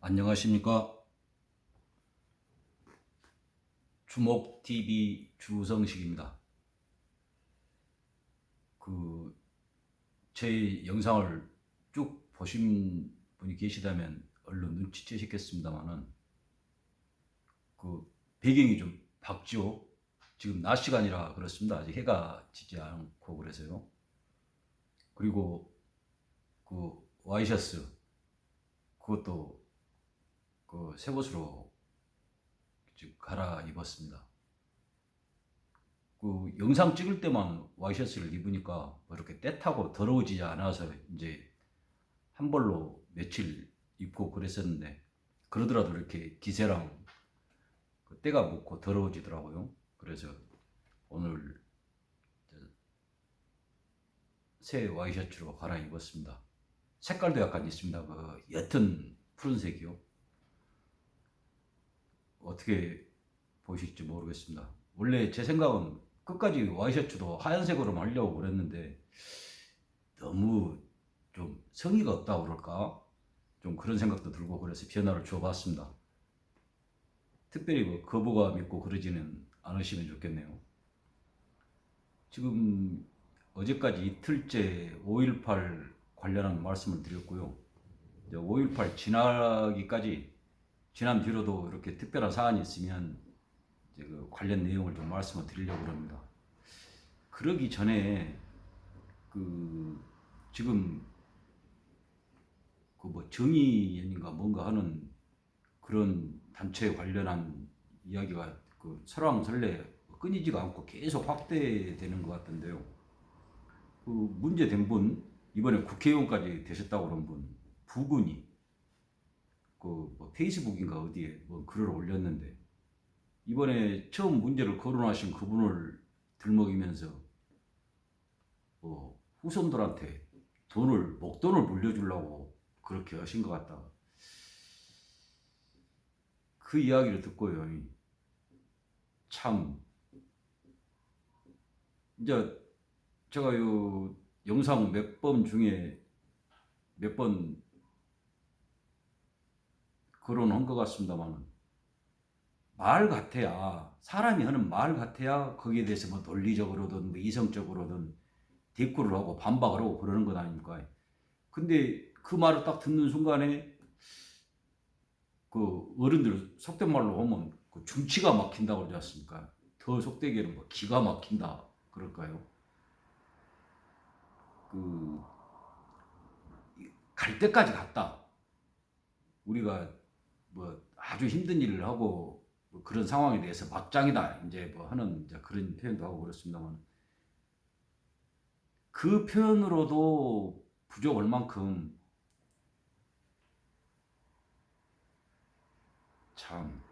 안녕하십니까. 주목TV 주성식입니다. 제 영상을 쭉 보신 분이 계시다면 얼른 눈치채셨겠습니다만은 배경이 좀 밝죠. 지금 낮 시간이라 그렇습니다. 아직 해가 지지 않고 그래서요. 그리고 와이셔츠 그것도 새 옷으로 지금 갈아입었습니다. 영상 찍을 때만 와이셔츠를 입으니까 이렇게 때타고 더러워지지 않아서 이제 한 벌로 며칠 입고 그랬었는데, 그러더라도 이렇게 기세랑 때가 묻고 더러워지더라고요. 그래서 오늘 새 와이셔츠로 갈아입었습니다. 색깔도 약간 있습니다. 옅은 푸른색이요. 어떻게 보실지 모르겠습니다. 원래 제 생각은 끝까지 와이셔츠도 하얀색으로만 하려고 그랬는데 너무 좀 성의가 없다고 그럴까? 좀 그런 생각도 들고 그래서 변화를 줘봤습니다. 특별히 거부감 있고 그러지는 않으시면 좋겠네요. 지금 어제까지 이틀째 5.18 관련한 말씀을 드렸고요. 5.18 지난 뒤로도 이렇게 특별한 사안이 있으면 이제 관련 내용을 좀 말씀을 드리려고 합니다. 그러기 전에 지금 정의연인가 뭔가 하는 그런 단체에 관련한 이야기가 설왕설래 끊이지가 않고 계속 확대되는 것 같던데요. 문제된 분, 이번에 국회의원까지 되셨다고 그런 분, 부군이 페이스북인가 어디에 글을 올렸는데, 이번에 처음 문제를 거론하신 그분을 들먹이면서 후손들한테 목돈을 물려주려고 그렇게 하신 것 같다. 그 이야기를 듣고요, 참 이제 제가 요 영상 몇 번 중에 몇 번 거론한 것 같습니다만, 말 같아야, 사람이 하는 말 같아야 거기에 대해서 논리적으로든 이성적으로든 대꾸를 하고 반박을 하고 그러는 것 아닙니까? 근데 그 말을 딱 듣는 순간에 어른들 속된 말로 하면 중치가 막힌다고 그러지 않습니까? 더 속되게는 기가 막힌다 그럴까요? 갈 때까지 갔다. 우리가 아주 힘든 일을 하고 그런 상황에 대해서 막장이다 이제 하는 이제 그런 표현도 하고 그렇습니다만, 그 표현으로도 부족할 만큼 참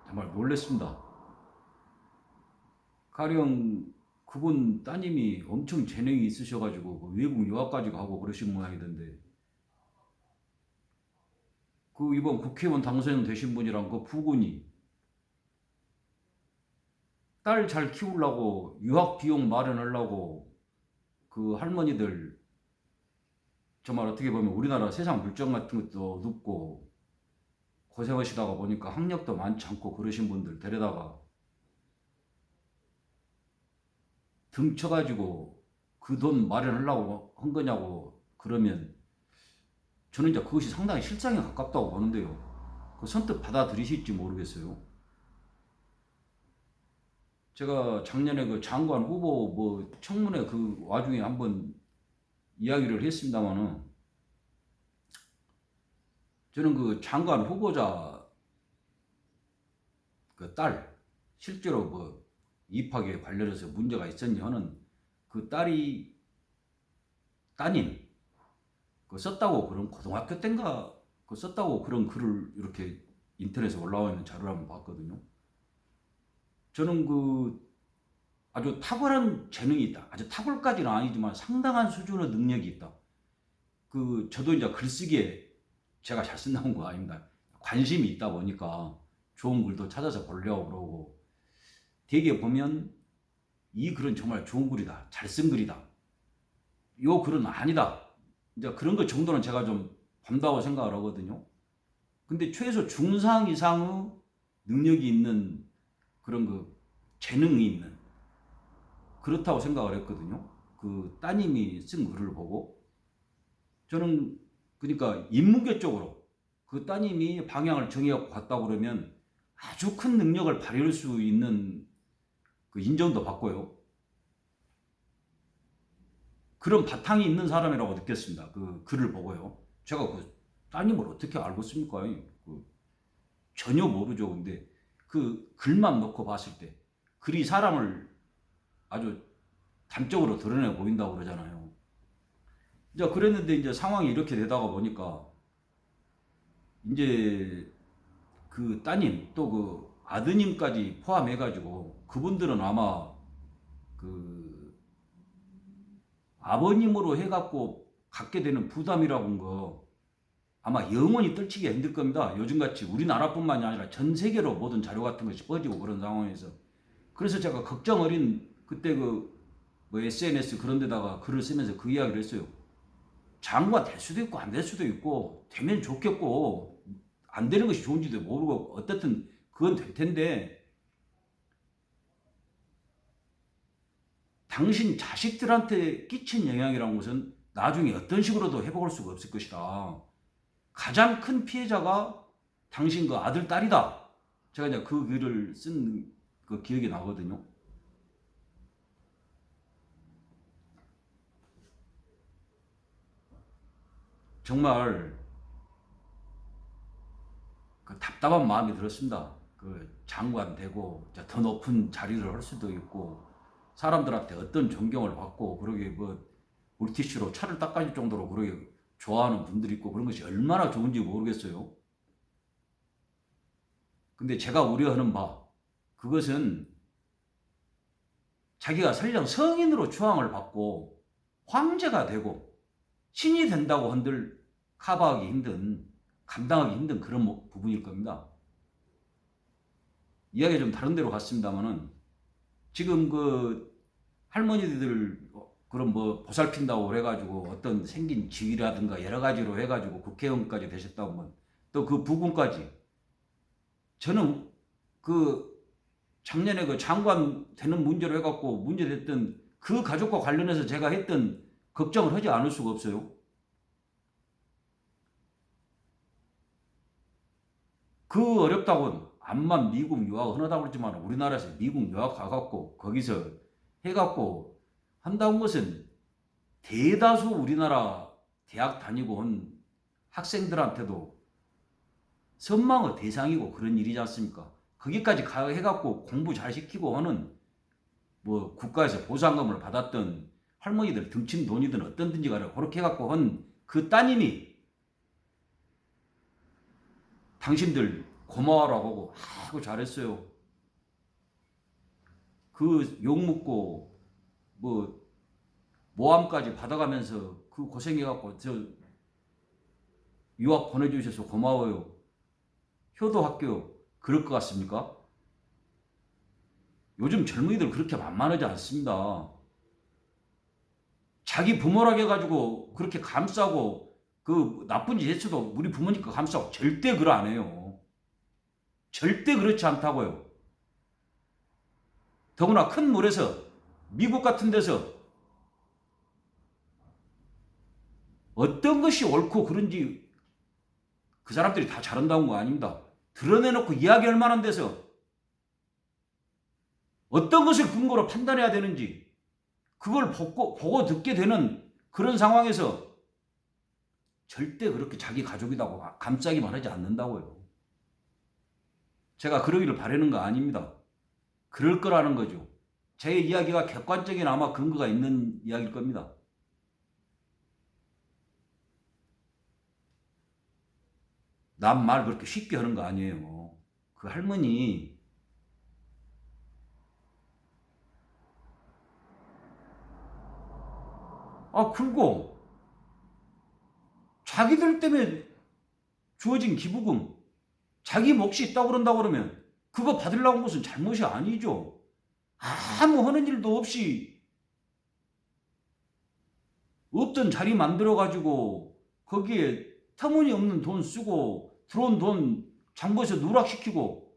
정말 놀랬습니다. 가령 그분 따님이 엄청 재능이 있으셔가지고 외국 유학까지 가고 그러신 모양이던데, 이번 국회의원 당선 되신 분이랑 부군이 딸 잘 키우려고 유학 비용 마련하려고 할머니들 정말 어떻게 보면 우리나라 세상 물정 같은 것도 높고 고생하시다가 보니까 학력도 많지 않고 그러신 분들 데려다가 등쳐가지고 그 돈 마련하려고 한 거냐고 그러면, 저는 이제 그것이 상당히 실상에 가깝다고 보는데요. 선뜻 받아들이실지 모르겠어요. 제가 작년에 장관 후보 청문회 와중에 한번 이야기를 했습니다만은, 저는 장관 후보자 딸, 실제로 입학에 관련해서 문제가 있었니 하는 딸이 따님 썼다고, 그런 고등학교 때인가 썼다고 그런 글을 이렇게 인터넷에 올라와 있는 자료를 한번 봤거든요. 저는 아주 탁월한 재능이 있다. 아주 탁월까지는 아니지만 상당한 수준의 능력이 있다. 저도 이제 글쓰기에 제가 잘 쓴다는 거 아닙니다. 관심이 있다 보니까 좋은 글도 찾아서 보려고 그러고, 되게 보면 이 글은 정말 좋은 글이다. 잘 쓴 글이다. 요 글은 아니다. 이제 그런 것 정도는 제가 좀 본다고 생각을 하거든요. 근데 최소 중상 이상의 능력이 있는 그런 그 재능이 있는 그렇다고 생각을 했거든요. 그 따님이 쓴 글을 보고 저는 그러니까 인문계적으로 그 따님이 방향을 정해갖고 갔다 그러면 아주 큰 능력을 발휘할 수 있는 그 인정도 받고요. 그런 바탕이 있는 사람이라고 느꼈습니다. 그 글을 보고요. 제가 그 따님을 어떻게 알고 있습니까? 그 전혀 모르죠. 근데 그 글만 놓고 봤을 때 글이 사람을 아주 단적으로 드러내 보인다고 그러잖아요. 이제 그랬는데 이제 상황이 이렇게 되다가 보니까 이제 그 따님 또 그 아드님까지 포함해가지고 그분들은 아마 그 아버님으로 해갖고 갖게 되는 부담이라고 거 아마 영원히 떨치기가 힘들 겁니다. 요즘같이 우리나라뿐만이 아니라 전 세계로 모든 자료 같은 것이 퍼지고 그런 상황에서. 그래서 제가 걱정 어린 그때 그 뭐 SNS 그런 데다가 글을 쓰면서 그 이야기를 했어요. 장관 될 수도 있고 안 될 수도 있고 되면 좋겠고 안 되는 것이 좋은지도 모르고 어쨌든 그건 될 텐데 당신 자식들한테 끼친 영향이라는 것은 나중에 어떤 식으로도 회복할 수가 없을 것이다. 가장 큰 피해자가 당신 그 아들, 딸이다. 제가 이제 그 글을 쓴 그 기억이 나거든요. 정말 그 답답한 마음이 들었습니다. 그 장관 되고 더 높은 자리를 할 수도 있고 사람들한테 어떤 존경을 받고 그러게 뭐 물티슈로 차를 닦아줄 정도로 그러게 좋아하는 분들이 있고 그런 것이 얼마나 좋은지 모르겠어요. 근데 제가 우려하는 바 그것은 자기가 설령 성인으로 추앙을 받고 황제가 되고 신이 된다고 한들 커버하기 힘든 감당하기 힘든 그런 부분일 겁니다. 이야기가 좀 다른 데로 갔습니다만은 지금 그 할머니들 그런 뭐 보살핀다고 그래가지고 어떤 생긴 직위라든가 여러 가지로 해가지고 국회의원까지 되셨다고 하면 또 그 부군까지 저는 그 작년에 그 장관 되는 문제로 해갖고 문제됐던 그 가족과 관련해서 제가 했던 걱정을 하지 않을 수가 없어요. 그 어렵다고 암만 미국 유학 흔하다고 그랬지만 우리나라에서 미국 유학 가갖고 거기서 해갖고 한다는 것은 대다수 우리나라 대학 다니고 온 학생들한테도 선망의 대상이고 그런 일이지 않습니까? 거기까지 해갖고 공부 잘 시키고 하는 뭐 국가에서 보상금을 받았던 할머니들 등친 돈이든 어떤든지 간에 그렇게 해갖고 한 그 따님이 당신들 고마워라고 하고 아이고 잘했어요. 그 욕 먹고 뭐 모함까지 받아가면서 그 고생해갖고 저 유학 보내주셔서 고마워요. 효도학교 그럴 것 같습니까? 요즘 젊은이들 그렇게 만만하지 않습니다. 자기 부모라고 해가지고 그렇게 감싸고 그 나쁜 짓 했어도 우리 부모니까 감싸고 절대 그러 안 해요. 절대 그렇지 않다고요. 더구나 큰 물에서 미국 같은 데서 어떤 것이 옳고 그런지 그 사람들이 다 잘한다는 거 아닙니다. 드러내놓고 이야기할 만한 데서 어떤 것을 근거로 판단해야 되는지 그걸 보고 듣게 되는 그런 상황에서 절대 그렇게 자기 가족이라고 감싸기만 하지 않는다고요. 제가 그러기를 바라는 거 아닙니다. 그럴 거라는 거죠. 제 이야기가 객관적인 아마 근거가 있는 이야기일 겁니다. 남 말 그렇게 쉽게 하는 거 아니에요. 그 할머니 그리고 자기들 때문에 주어진 기부금 자기 몫이 있다고 그런다고 그러면 그거 받으려고 한 것은 잘못이 아니죠. 아무 하는 일도 없이 없던 자리 만들어 가지고 거기에 터무니없는 돈 쓰고 들어온 돈 장부에서 누락시키고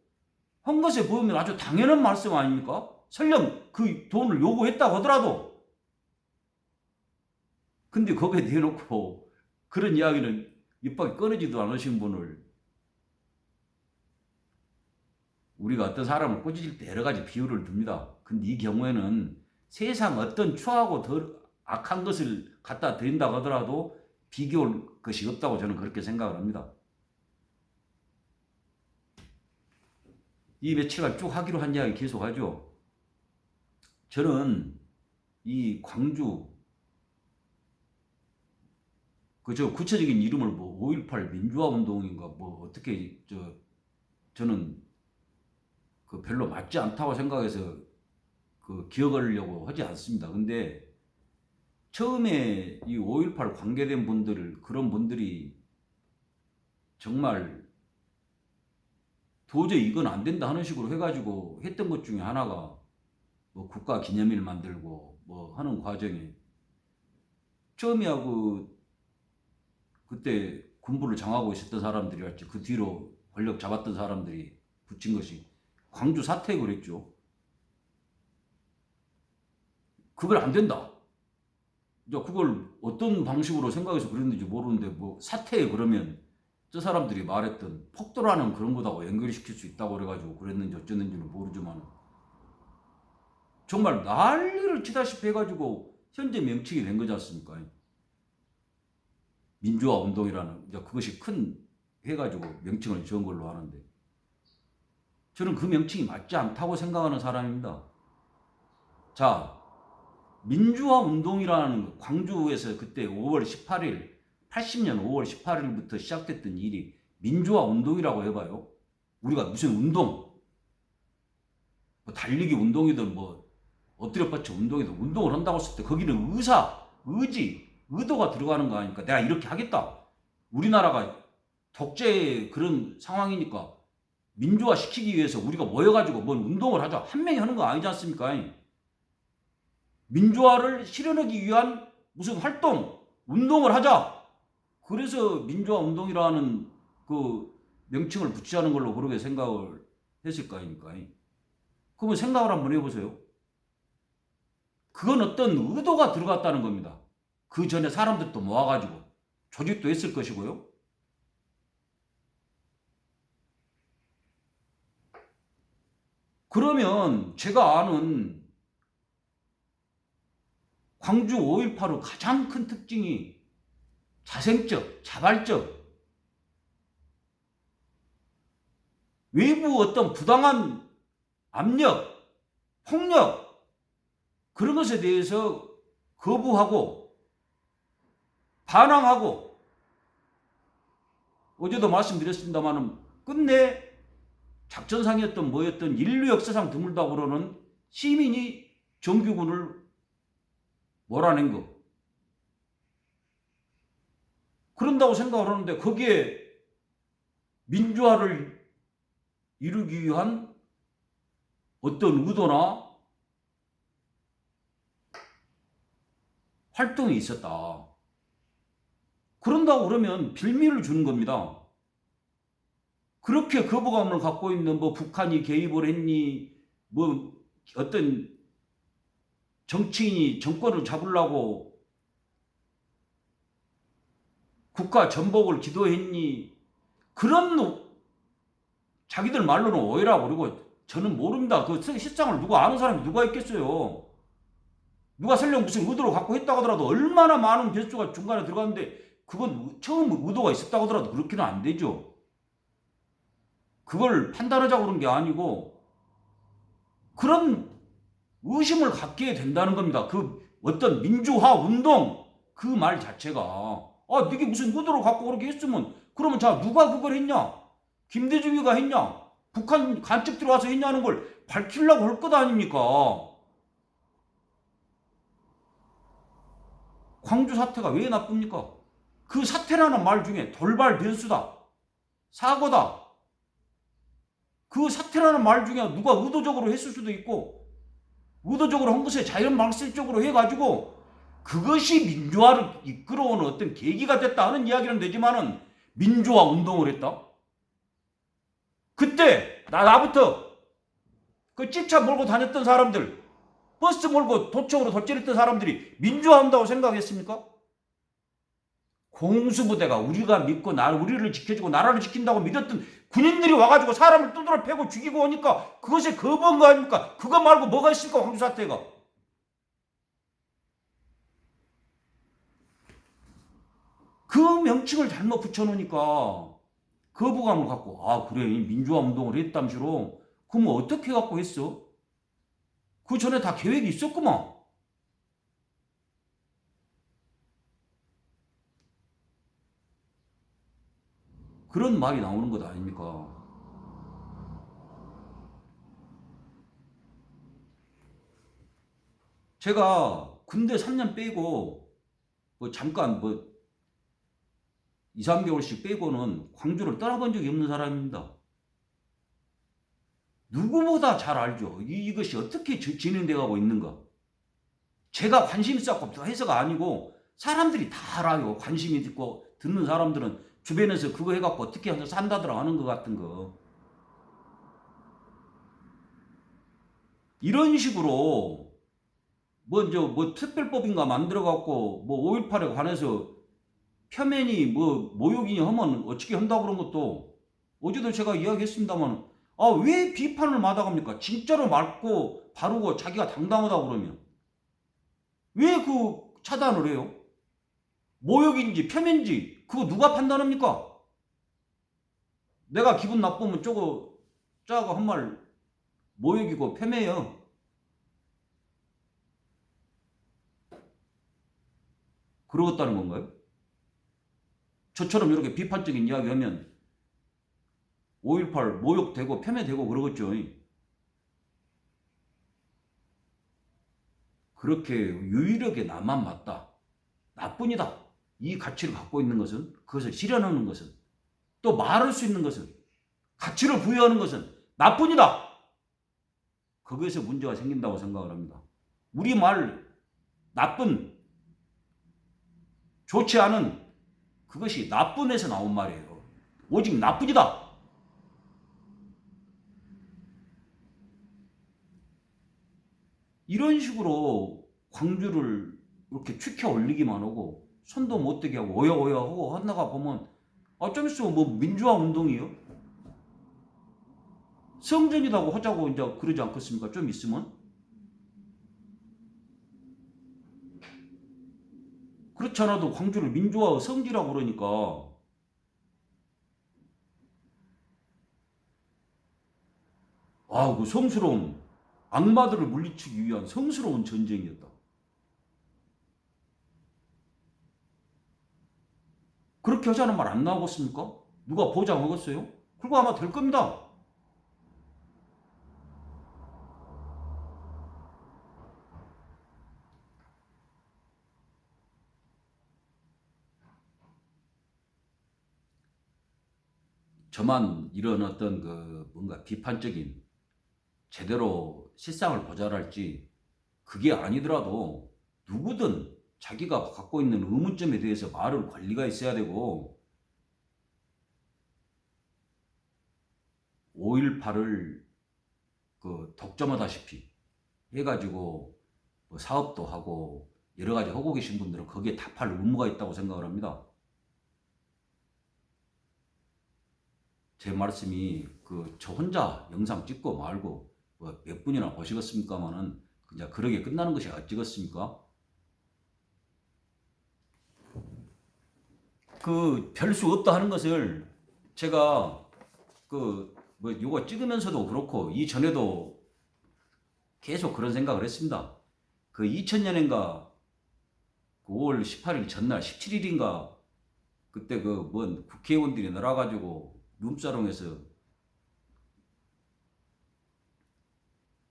한 것에 보면 아주 당연한 말씀 아닙니까? 설령 그 돈을 요구했다고 하더라도. 근데 거기에 대놓고 그런 이야기는 입 밖에 꺼내지도 않으신 분을 우리가 어떤 사람을 꾸짖을 때 여러 가지 비유를 듭니다. 근데 이 경우에는 세상 어떤 추하고 더 악한 것을 갖다 드린다고 하더라도 비교할 것이 없다고 저는 그렇게 생각을 합니다. 이 며칠간 쭉 하기로 한 이야기 계속 하죠. 저는 이 광주 저 구체적인 이름을 뭐 5.18 민주화 운동인가 뭐 어떻게 저는 그 별로 맞지 않다고 생각해서 그 기억하려고 하지 않습니다. 근데 처음에 이 5.18 관계된 분들을 그런 분들이 정말 도저히 이건 안 된다 하는 식으로 해가지고 했던 것 중에 하나가 뭐 국가 기념일 만들고 뭐 하는 과정에 처음이야 그때 군부를 장하고 있었던 사람들이었지 그 뒤로 권력 잡았던 사람들이 붙인 것이 광주 사퇴 그랬죠. 그걸 안 된다. 그걸 어떤 방식으로 생각해서 그랬는지 모르는데 뭐 사퇴 그러면 저 사람들이 말했던 폭도라는 그런 거다고 연결시킬 수 있다고 그래가지고 그랬는지 어쩌는지는 모르지만 정말 난리를 치다시피 해가지고 현재 명칭이 된 거지 않습니까? 민주화 운동이라는 그것이 큰 해가지고 명칭을 지은 걸로 아는데 저는 그 명칭이 맞지 않다고 생각하는 사람입니다. 자, 민주화 운동이라는 광주에서 그때 5월 18일 80년 5월 18일부터 시작됐던 일이 민주화 운동이라고 해봐요. 우리가 무슨 운동 뭐 달리기 운동이든 뭐 엎드려 뻗쳐 운동이든 운동을 한다고 했을 때 거기는 의지 의도가 들어가는 거 아닙니까? 내가 이렇게 하겠다. 우리나라가 독재 그런 상황이니까 민주화 시키기 위해서 우리가 모여가지고 뭔 운동을 하자. 한 명이 하는 거 아니지 않습니까? 민주화를 실현하기 위한 무슨 활동, 운동을 하자. 그래서 민주화 운동이라는 그 명칭을 붙이자는 걸로 그렇게 생각을 했을 거 아닙니까? 그러면 생각을 한번 해보세요. 그건 어떤 의도가 들어갔다는 겁니다. 그 전에 사람들도 모아가지고 조직도 했을 것이고요. 그러면 제가 아는 광주 5.18의 가장 큰 특징이 자생적, 자발적, 외부 어떤 부당한 압력, 폭력 그런 것에 대해서 거부하고 반항하고 어제도 말씀드렸습니다만 끝내 작전상이었던 뭐였던 인류 역사상 드물다고 그러는 시민이 정규군을 몰아낸 거. 그런다고 생각을 하는데 거기에 민주화를 이루기 위한 어떤 의도나 활동이 있었다. 그런다고 그러면 빌미를 주는 겁니다. 그렇게 거부감을 갖고 있는 뭐 북한이 개입을 했니 뭐 어떤 정치인이 정권을 잡으려고 국가 전복을 기도했니 그런 자기들 말로는 오해라고 그러고 저는 모릅니다. 그 실상을 누가 아는 사람이 누가 있겠어요. 누가 설령 무슨 의도를 갖고 했다고 하더라도 얼마나 많은 변수가 중간에 들어갔는데 그건 처음 의도가 있었다고 하더라도 그렇게는 안 되죠. 그걸 판단하자고 그런 게 아니고 그런 의심을 갖게 된다는 겁니다. 그 어떤 민주화 운동 그 말 자체가 이게 무슨 의도를 갖고 그렇게 했으면 그러면 자 누가 그걸 했냐? 김대중이가 했냐? 북한 간첩 들어와서 했냐는 걸 밝히려고 할 것 아닙니까? 광주 사태가 왜 나쁩니까? 그 사태라는 말 중에 돌발 변수다. 사고다. 그 사태라는 말 중에 누가 의도적으로 했을 수도 있고 의도적으로 한 것에 자연방설적으로 해가지고 그것이 민주화를 이끌어오는 어떤 계기가 됐다 하는 이야기는 되지만은 민주화 운동을 했다? 그때 나부터 그 찝차 몰고 다녔던 사람들, 버스 몰고 도청으로 돗질했던 사람들이 민주화한다고 생각했습니까? 공수부대가 우리가 믿고 우리를 지켜주고 나라를 지킨다고 믿었던 군인들이 와가지고 사람을 두드러 패고 죽이고 오니까 그것에 거부한 거 아닙니까? 그거 말고 뭐가 있습니까? 광주 사태가. 그 명칭을 잘못 붙여놓으니까 거부감을 갖고 그래 민주화 운동을 했담시로 그럼 어떻게 갖고 했어? 그 전에 다 계획이 있었구만. 그런 말이 나오는 것 아닙니까? 제가 군대 3년 빼고 잠깐 2, 3개월씩 빼고는 광주를 떠나본 적이 없는 사람입니다. 누구보다 잘 알죠. 이것이 어떻게 진행되어 가고 있는가. 제가 관심 있었고 해서가 아니고 사람들이 다 알아요. 관심이 있고 듣는 사람들은 주변에서 그거 해갖고 어떻게 해서 산다더라 하는 것 같은 거. 이런 식으로 특별법인가 만들어갖고 5.18에 관해서 표면이 모욕이니 하면 어떻게 한다고 그런 것도 어제도 제가 이야기했습니다만 왜 비판을 마다합니까? 진짜로 맑고 바르고 자기가 당당하다고 그러면 왜 그 차단을 해요? 모욕인지 표면인지 그거 누가 판단합니까? 내가 기분 나쁘면 짜고 한 말 모욕이고 폄훼예요. 그러겠다는 건가요? 저처럼 이렇게 비판적인 이야기하면 5.18 모욕되고 폄훼되고 그러겠죠. 그렇게 유일하게 나만 맞다. 나뿐이다. 이 가치를 갖고 있는 것은, 그것을 실현하는 것은, 또 말할 수 있는 것은, 가치를 부여하는 것은 나뿐이다. 거기에서 문제가 생긴다고 생각을 합니다. 우리 말 나쁜, 좋지 않은 그것이 나쁜에서 나온 말이에요. 오직 나뿐이다. 이런 식으로 광주를 이렇게 축혀 올리기만 하고 손도 못 대게 하고 오야오야 하고 하다가 보면 좀 있으면 민주화 운동이요? 성전이라고 하자고 이제 그러지 않겠습니까? 좀 있으면? 그렇지 않아도 광주를 민주화 성지라고 그러니까 그 성스러운 악마들을 물리치기 위한 성스러운 전쟁이었다. 그렇게 하자는 말 안 나오겠습니까? 누가 보장하겠어요? 그거 아마 될 겁니다. 저만 이런 어떤 뭔가 비판적인 제대로 실상을 보좌할지 그게 아니더라도 누구든 자기가 갖고 있는 의문점에 대해서 말할 권리가 있어야 되고 5.18을 독점하다시피 해가지고 사업도 하고 여러 가지 하고 계신 분들은 거기에 답할 의무가 있다고 생각을 합니다. 제 말씀이 저 혼자 영상 찍고 말고 몇 분이나 보시겠습니까만은 그냥 그러게 끝나는 것이 어찌겠습니까? 별 수 없다 하는 것을 제가 요거 찍으면서도 그렇고 이전에도 계속 그런 생각을 했습니다. 2000년인가 5월 18일 전날 17일인가 그때 국회의원들이 나와가지고 룸사롱에서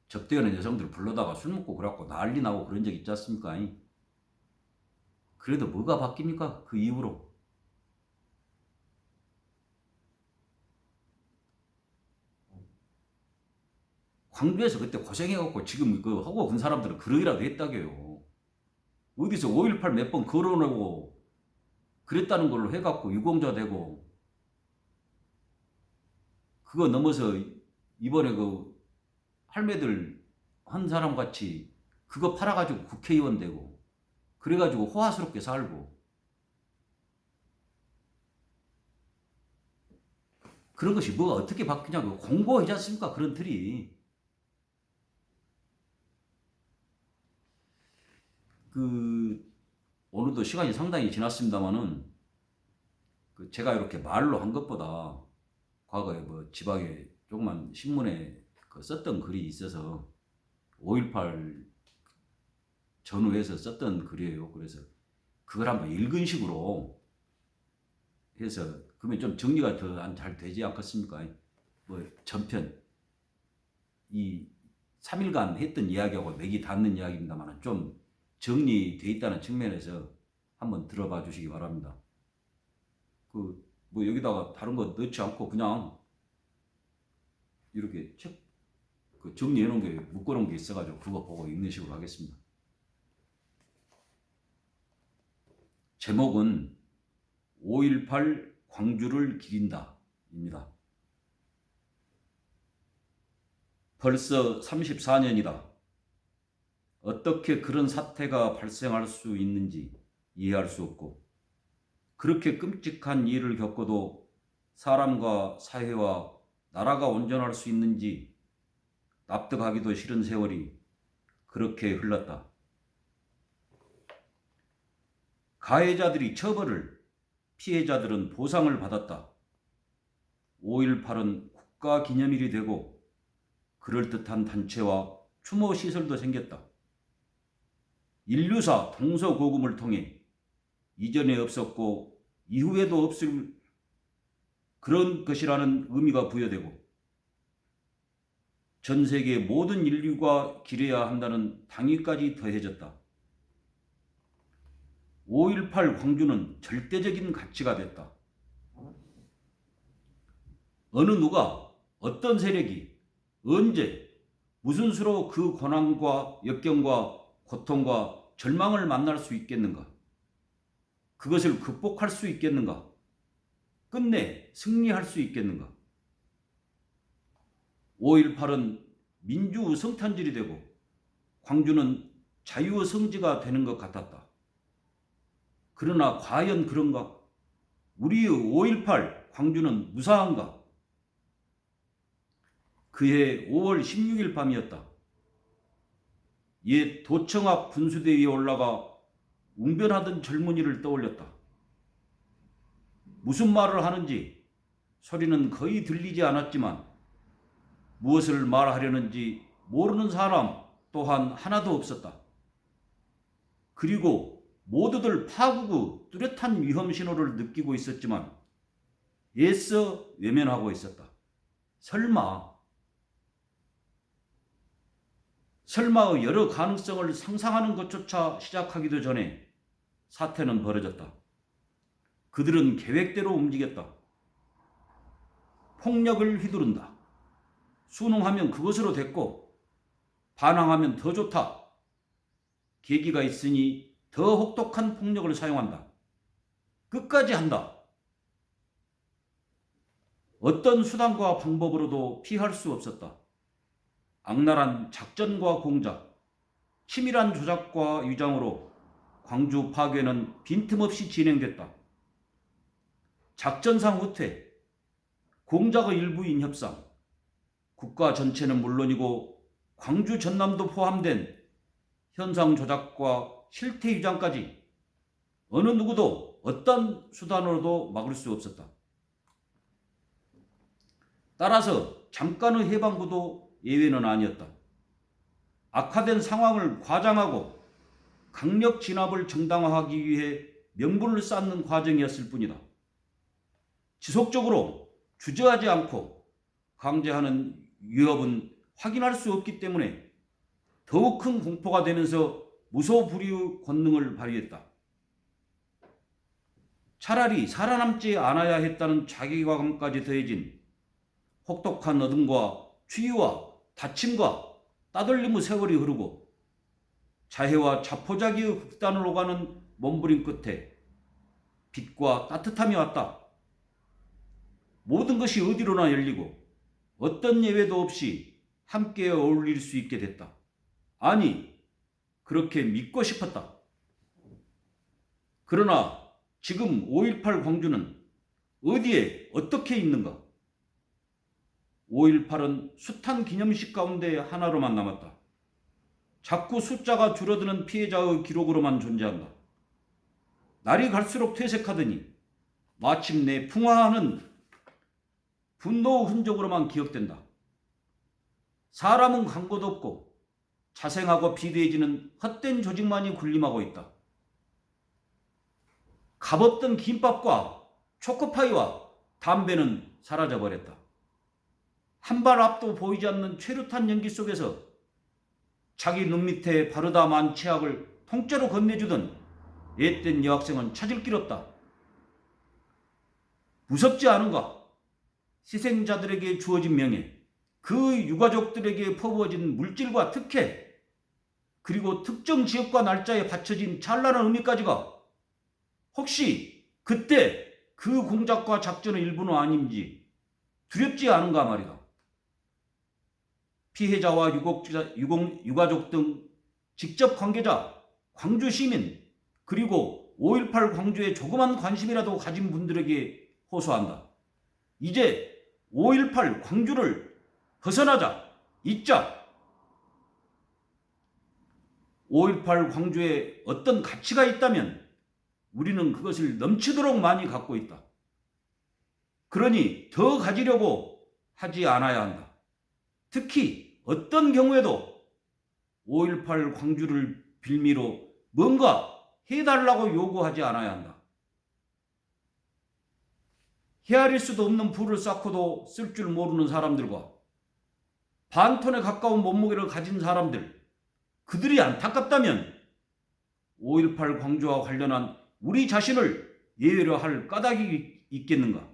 접대하는 여성들 불러다가 술 먹고 그래갖고 난리 나고 그런 적 있지 않습니까? 그래도 뭐가 바뀝니까? 그 이후로. 광주에서 그때 고생해갖고 지금 하고 간 사람들은 그러기라도 했다게요. 어디서 5.18 몇 번 걸어내고 그랬다는 걸로 해갖고 유공자 되고 그거 넘어서 이번에 그 할매들 한 사람 같이 그거 팔아가지고 국회의원 되고 그래가지고 호화스럽게 살고 그런 것이 뭐가 어떻게 바뀌냐고 공고하지 않습니까? 그런 틀이. 오늘도 시간이 상당히 지났습니다만은 제가 이렇게 말로 한 것보다 과거에 뭐 지방에 조그만 신문에 썼던 글이 있어서 5.18 전후해서 썼던 글이에요. 그래서 그걸 한번 읽은 식으로 해서 그러면 좀 정리가 더 잘 되지 않겠습니까? 뭐 전편 이 3일간 했던 이야기하고 맥이 닿는 이야기입니다만 좀 정리돼 있다는 측면에서 한번 들어봐 주시기 바랍니다. 뭐 여기다가 다른 거 넣지 않고 그냥 이렇게 책 정리해 놓은 게 묶어 놓은 게 있어가지고 그거 보고 읽는 식으로 하겠습니다. 제목은 5.18 광주를 기린다 입니다. 벌써 34년이다. 어떻게 그런 사태가 발생할 수 있는지 이해할 수 없고 그렇게 끔찍한 일을 겪어도 사람과 사회와 나라가 온전할 수 있는지 납득하기도 싫은 세월이 그렇게 흘렀다. 가해자들이 처벌을, 피해자들은 보상을 받았다. 5.18은 국가기념일이 되고 그럴듯한 단체와 추모시설도 생겼다. 인류사 동서고금을 통해 이전에 없었고 이후에도 없을 그런 것이라는 의미가 부여되고 전 세계 모든 인류가 기려야 한다는 당위까지 더해졌다. 5.18 광주는 절대적인 가치가 됐다. 어느 누가 어떤 세력이 언제 무슨 수로 그 고난과 역경과 고통과 절망을 만날 수 있겠는가? 그것을 극복할 수 있겠는가? 끝내 승리할 수 있겠는가? 5.18은 민주의 성탄절이 되고 광주는 자유의 성지가 되는 것 같았다. 그러나 과연 그런가? 우리의 5.18 광주는 무사한가? 그해 5월 16일 밤이었다. 옛 도청 앞 분수대 위에 올라가 웅변하던 젊은이를 떠올렸다. 무슨 말을 하는지 소리는 거의 들리지 않았지만 무엇을 말하려는지 모르는 사람 또한 하나도 없었다. 그리고 모두들 파국의 뚜렷한 위험 신호를 느끼고 있었지만 애써 외면하고 있었다. 설마의 여러 가능성을 상상하는 것조차 시작하기도 전에 사태는 벌어졌다. 그들은 계획대로 움직였다. 폭력을 휘두른다. 순응하면 그것으로 됐고 반항하면 더 좋다. 계기가 있으니 더 혹독한 폭력을 사용한다. 끝까지 한다. 어떤 수단과 방법으로도 피할 수 없었다. 악랄한 작전과 공작, 치밀한 조작과 위장으로 광주 파괴는 빈틈없이 진행됐다. 작전상 후퇴, 공작의 일부인 협상, 국가 전체는 물론이고 광주 전남도 포함된 현상 조작과 실태 위장까지 어느 누구도 어떤 수단으로도 막을 수 없었다. 따라서 잠깐의 해방구도 예외는 아니었다. 악화된 상황을 과장하고 강력 진압을 정당화하기 위해 명분을 쌓는 과정이었을 뿐이다. 지속적으로 주저하지 않고 강제하는 위협은 확인할 수 없기 때문에 더욱 큰 공포가 되면서 무소불위의 권능을 발휘했다. 차라리 살아남지 않아야 했다는 자괴감까지 더해진 혹독한 어둠과 추위와 다침과 따돌림의 세월이 흐르고 자해와 자포자기의 극단을 오가는 몸부림 끝에 빛과 따뜻함이 왔다. 모든 것이 어디로나 열리고 어떤 예외도 없이 함께 어울릴 수 있게 됐다. 아니, 그렇게 믿고 싶었다. 그러나 지금 5.18 광주는 어디에 어떻게 있는가? 5.18은 숱한 기념식 가운데 하나로만 남았다. 자꾸 숫자가 줄어드는 피해자의 기록으로만 존재한다. 날이 갈수록 퇴색하더니 마침내 풍화하는 분노의 흔적으로만 기억된다. 사람은 광고도 없고 자생하고 비대해지는 헛된 조직만이 군림하고 있다. 값없던 김밥과 초코파이와 담배는 사라져버렸다. 한 발 앞도 보이지 않는 최루탄 연기 속에서 자기 눈 밑에 바르다 만 치약을 통째로 건네주던 앳된 여학생은 찾을 길 없다. 무섭지 않은가? 희생자들에게 주어진 명예, 그 유가족들에게 퍼부어진 물질과 특혜, 그리고 특정 지역과 날짜에 받쳐진 찬란한 의미까지가 혹시 그때 그 공작과 작전의 일부는 아닌지 두렵지 않은가 말이다. 피해자와 유가족 등 직접 관계자, 광주 시민, 그리고 5.18 광주에 조그만 관심이라도 가진 분들에게 호소한다. 이제 5.18 광주를 벗어나자, 잊자. 5.18 광주에 어떤 가치가 있다면 우리는 그것을 넘치도록 많이 갖고 있다. 그러니 더 가지려고 하지 않아야 한다. 특히 어떤 경우에도 5.18 광주를 빌미로 뭔가 해달라고 요구하지 않아야 한다. 헤아릴 수도 없는 부를 쌓고도 쓸 줄 모르는 사람들과 반톤에 가까운 몸무게를 가진 사람들, 그들이 안타깝다면 5.18 광주와 관련한 우리 자신을 예외로 할 까닭이 있겠는가?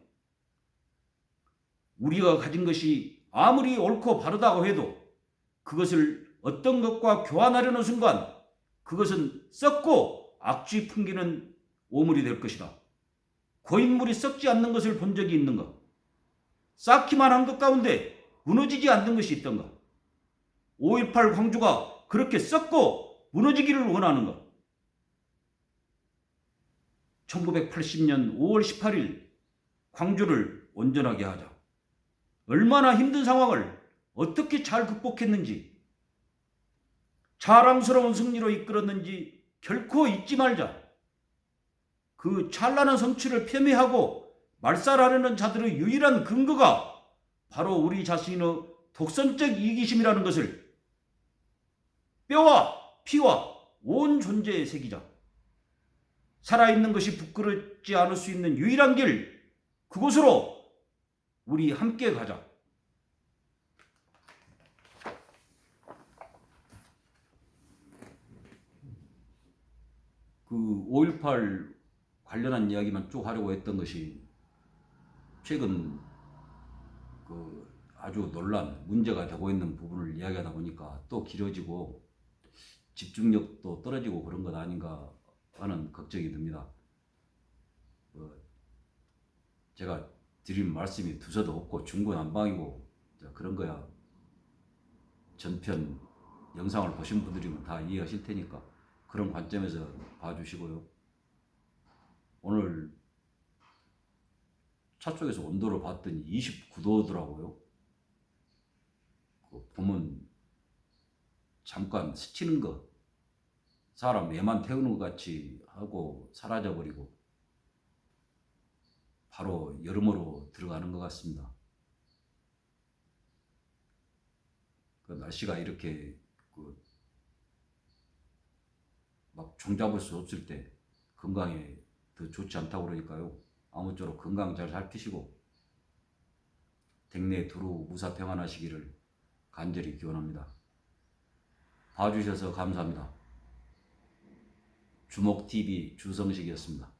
우리가 가진 것이 아무리 옳고 바르다고 해도 그것을 어떤 것과 교환하려는 순간 그것은 썩고 악취 풍기는 오물이 될 것이다. 고인물이 썩지 않는 것을 본 적이 있는가? 쌓기만 한 것 가운데 무너지지 않는 것이 있던가? 5.18 광주가 그렇게 썩고 무너지기를 원하는가? 1980년 5월 18일 광주를 온전하게 하자. 얼마나 힘든 상황을 어떻게 잘 극복했는지, 자랑스러운 승리로 이끌었는지 결코 잊지 말자. 그 찬란한 성취를 폄훼하고 말살하려는 자들의 유일한 근거가 바로 우리 자신의 독선적 이기심이라는 것을 뼈와 피와 온 존재에 새기자. 살아있는 것이 부끄럽지 않을 수 있는 유일한 길, 그곳으로 우리 함께 가자. 그 5.18 관련한 이야기만 쭉 하려고 했던 것이 최근 그 아주 논란, 문제가 되고 있는 부분을 이야기하다 보니까 또 길어지고 집중력도 떨어지고 그런 것 아닌가 하는 걱정이 듭니다. 제가 드린 말씀이 두서도 없고 중구난방이고 그런 거야 전편 영상을 보신 분들이면 다 이해하실 테니까 그런 관점에서 봐주시고요. 오늘 차 쪽에서 온도를 봤더니 29도더라고요. 보면 잠깐 스치는 거, 사람 애만 태우는 것 같이 하고 사라져버리고 바로 여름으로 들어가는 것 같습니다. 그 날씨가 이렇게 막 종잡을 수 없을 때 건강에 더 좋지 않다고 그러니까요. 아무쪼록 건강 잘 살피시고 댁내 두루 무사 평안하시기를 간절히 기원합니다. 봐주셔서 감사합니다. 주목TV 주성식이었습니다.